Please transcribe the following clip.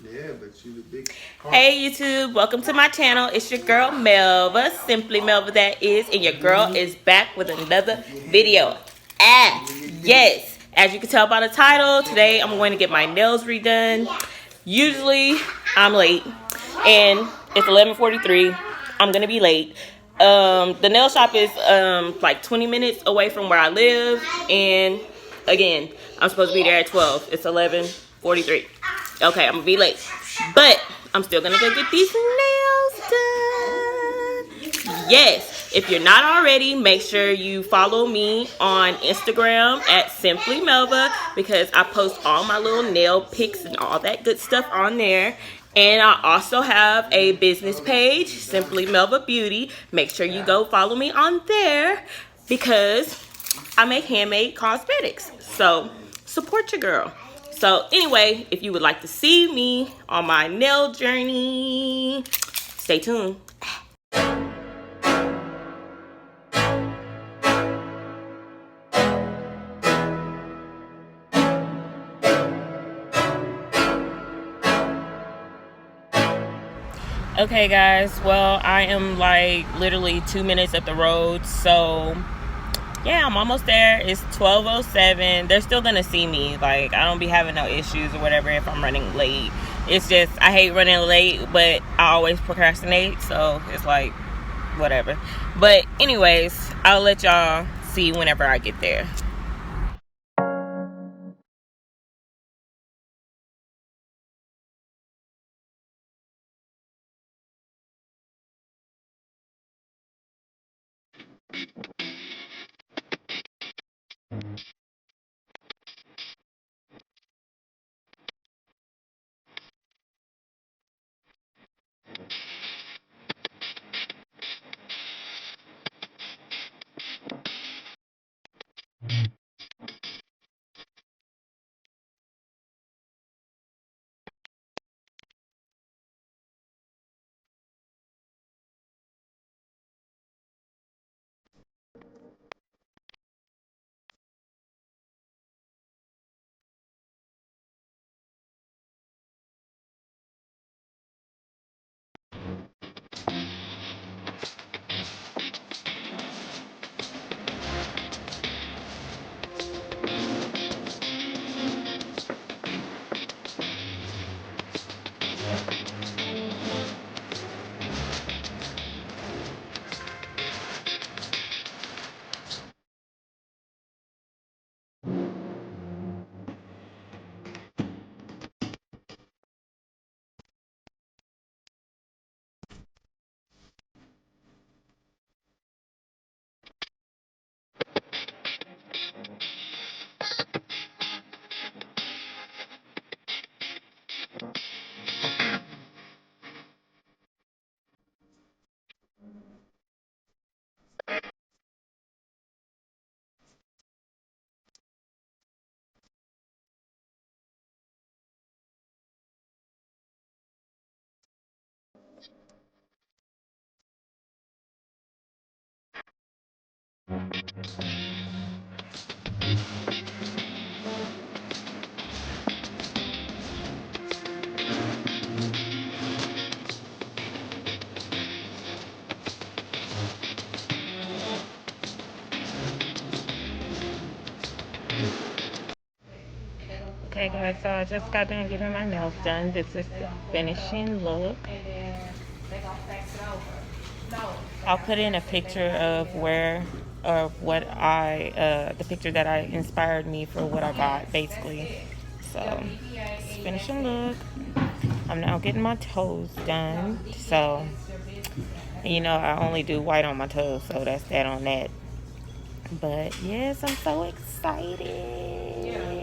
Yeah, but you the big part. Hey YouTube, welcome to my channel. It's your girl Melva, simply Melva that is, and your girl is back with another video. Yes, as you can tell by the title, today I'm going to get my nails redone. Usually I'm late, and it's 11:43. I'm gonna be late. The nail shop is like 20 minutes away from where I live, and again, I'm supposed to be there at 12. It's 11:43. Okay, I'm gonna be late, but I'm still gonna go get these nails done. Yes, if you're not already, make sure you follow me on Instagram at Simply Melva, because I post all my little nail pics and all that good stuff on there. And I also have a business page, Simply Melva Beauty. Make sure you go follow me on there, because I make handmade cosmetics. So support your girl. So anyway, if you would like to see me on my nail journey, stay tuned. Okay guys, well I am like literally 2 minutes up the road, so yeah, I'm almost there. It's 12:07. They're still gonna see me. Like, I don't be having no issues or whatever if I'm running late. It's just I hate running late, but I always procrastinate, so it's like whatever. But anyways, I'll let y'all see whenever I get there. Okay guys, so I just got done getting my nails done. This is the finishing look. I'll put in a picture of the picture that I inspired me for what I got, basically. So, finishing look. I'm now getting my toes done. So, you know, I only do white on my toes, so that's that on that. But yes, I'm so excited.